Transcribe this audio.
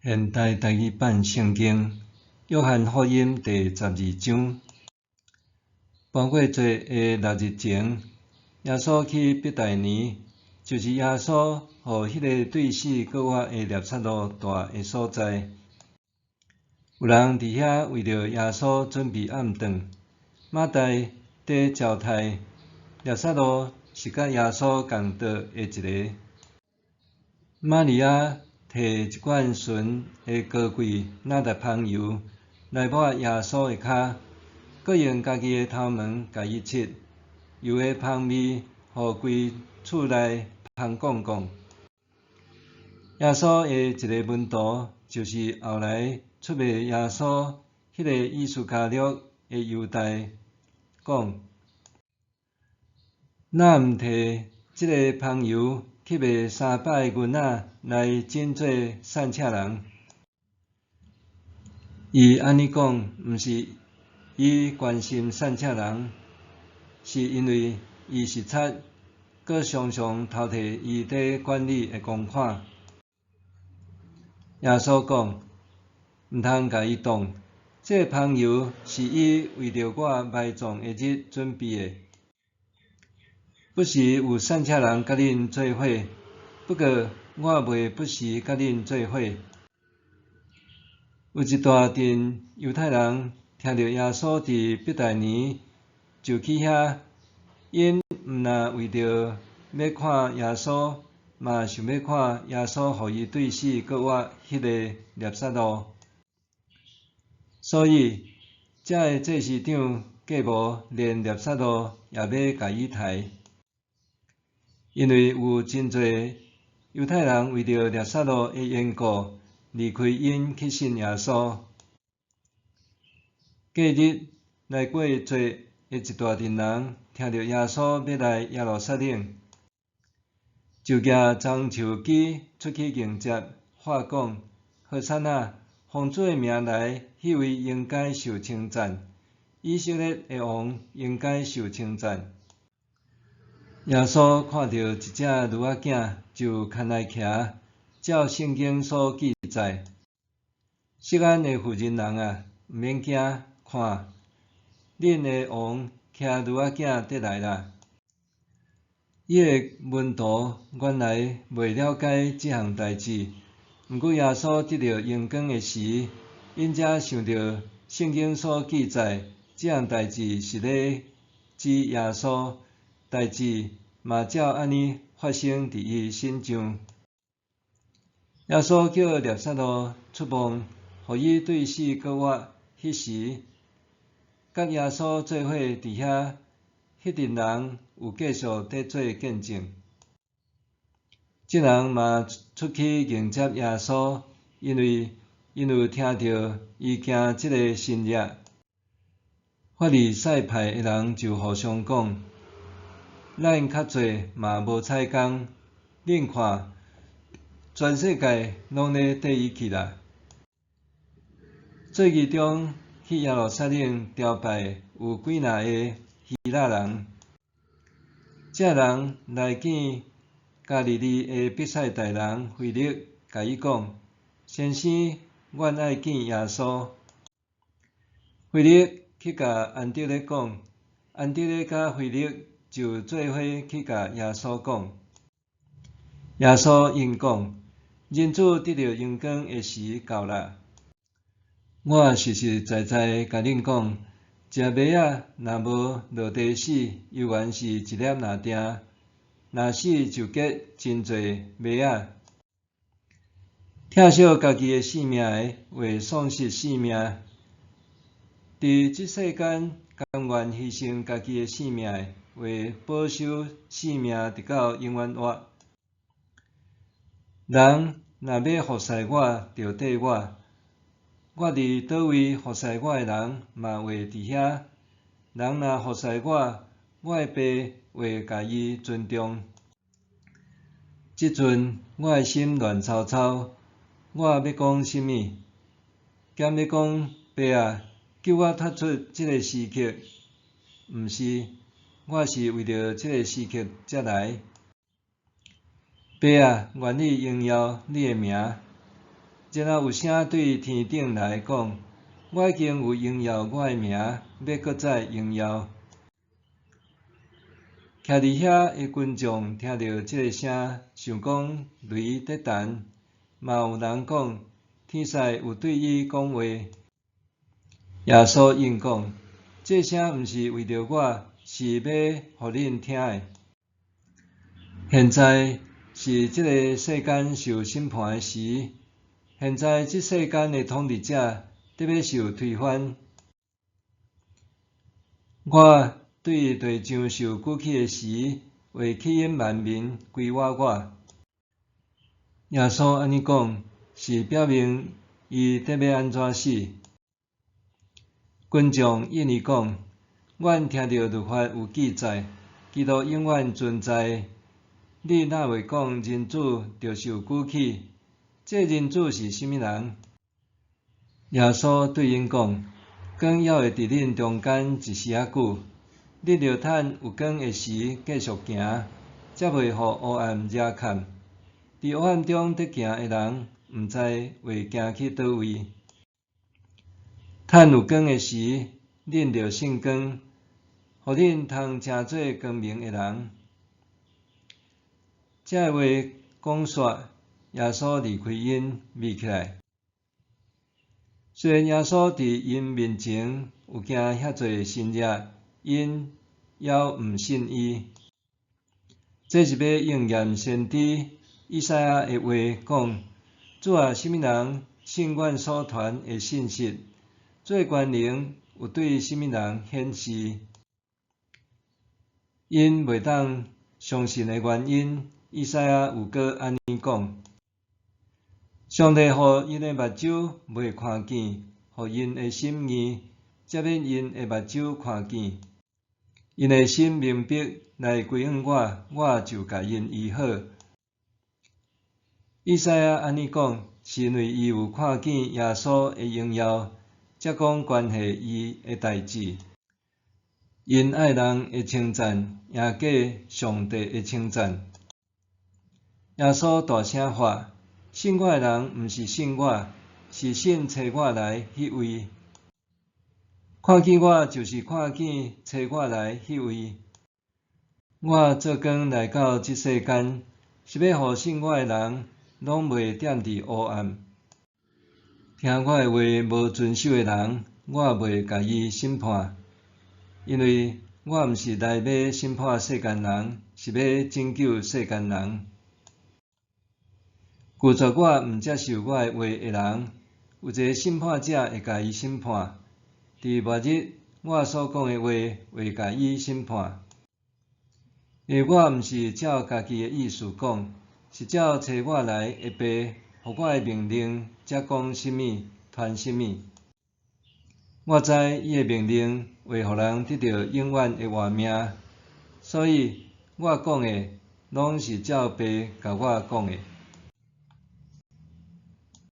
现代台语版圣经约翰福音第12章。半过节的6日前，耶稣去伯大尼，就是耶稣和迄个对死搁活的纳撒路住的所在。有人伫遐为着耶稣准备暗顿。马大伫招待纳撒路是甲耶稣共道的一个。玛利亚摕一罐纯的高贵纳达香油来抹耶稣的骹，搁用家己的头毛甲伊拭，油的香味互规厝内香滚滚。耶稣的一个门徒，就是后来出卖耶稣迄个伊斯加略的犹大，讲：哪毋摕即个香油去卖300个银仔来种做散车人？伊安尼讲，毋是伊关心散车人，是因为伊是贼，搁常常偷摕伊伫管理的公款。耶稣讲，毋通甲伊动，这香油是伊为着我埋葬的日准备的。不时有散车人甲恁做伙，不过我袂不时甲恁做伙。有一大群犹太人听到耶稣伫伯大尼，就去遐，因毋但为着要看耶稣，嘛想要看耶稣互伊对死搁活迄个纳撒路。所以，遮的祭司长计无连纳撒路也要甲伊刣，因为有真侪犹太人为着纳撒路的缘故，离开因去信耶稣。隔日来过节的一大群人听到耶稣要来耶路撒冷，就举棕树枝出去迎接，话讲：何塞那，奉主的名来，迄位应该受称赞，以色列的王应该受称赞。耶稣看到一只驴仔囝，就牵来骑，照圣经所记载：錫安的妇人人啊，毋免惊，看，恁的王骑驴仔囝得来啦。伊的门徒原来袂了解即项代志，毋过耶稣得到阳光的时，因才想到圣经所记载即项代志是咧指耶稣，代志嘛照安尼发生伫伊身上。耶稣叫纳撒路出梦，互伊对死搁活。迄时，甲耶稣做伙伫遐迄阵人有继续伫做见证。这人嘛出去迎接耶稣，因为因有听到伊行即个新约。法利赛派的人就互相讲：咱较侪嘛无采工，恁看，全世界拢咧缀伊去啦。做义中去耶路撒冷朝拜有几若个希腊人，这人来见加利利的比赛大人腓力，甲伊讲：先生，阮爱见耶稣。腓力去甲安德烈讲，安德烈甲腓力就做伙去甲耶稣讲。耶稣因讲：人子得到阳光的时到啦。我实实在在甲恁讲，食麦仔若无落地死，犹原是一粒若定，若死就结真侪麦仔。疼惜家己的性命的，会丧失性命；伫即世间甘愿牺牲家己的性命的，会保守性命直到永远活。人若要服侍我，就缀我。我伫倒位服侍我的人，嘛会伫遐。人若服侍我，我的爸会甲伊尊重。即阵我的心乱糟糟，我要讲甚物？兼要讲爸啊，救我脱出即个时刻？毋是，我是为着即个时刻才来。爸啊，愿意荣耀你的名。然后有声对天顶来讲：我已经有荣耀我的名，要搁再荣耀。徛伫遐的群众听到这个声，想讲雷在弹，嘛有人讲天使有对伊讲话。耶稣应讲：这声毋是为着我，是要互恁听的。现在是这个世间受审判的时，现在这世间的统治者得要受推翻。我对地上受举起的时，会吸引万民归我。耶稣安尼讲，是表明伊得要安怎死。群众应伊讲：阮听到律法有记载，基督永远存在。你哪会讲人子着受举起？这人子是甚物人？耶稣对因讲：光要会伫恁中间一时仔久，你着趁有光的时继续行，才袂互黑暗遮砍。伫黑暗中得行的人，毋知会行去倒位。趁有光的时，恁着信光，互恁通成做光明的人。这话讲煞，耶稣离开因，眯起来。虽然耶稣伫因面前有行遐侪神迹，因还毋信伊。这是要应验先知以赛亚的话讲：主啊，甚物人信阮所传的信息？做权能有对甚物人显示？因袂当相信的原因，以赛亚有搁安尼讲：上帝互因的目睭袂看见，互因的心硬，才免因的目睭看见。因的心明白来归向我，我就甲因医好。以赛亚安尼讲，是因为伊有看见耶稣的荣耀，才讲关系伊的代志。因爱人的称赞，赢过上帝的称赞。耶稣大声发：信我的人，毋是信我，是信找我来迄位。看见我，就是看见找我来迄位。我做光来到这世间，是要互信我的人，拢袂踮伫黑暗。听我的话无遵守的人，我袂甲伊审判，因为我毋是来要审判世间人，是要拯救世间人。拒绝我毋接受我的话的人，有一个审判者会甲伊审判。伫末日，我所讲的话会甲伊审判，因为我毋是照家己的意思讲，是照找我来的爸，互我的命令才讲甚物，传甚物。我知伊的命令会互人得到永远的活命，所以我讲的拢是照爸甲我讲的。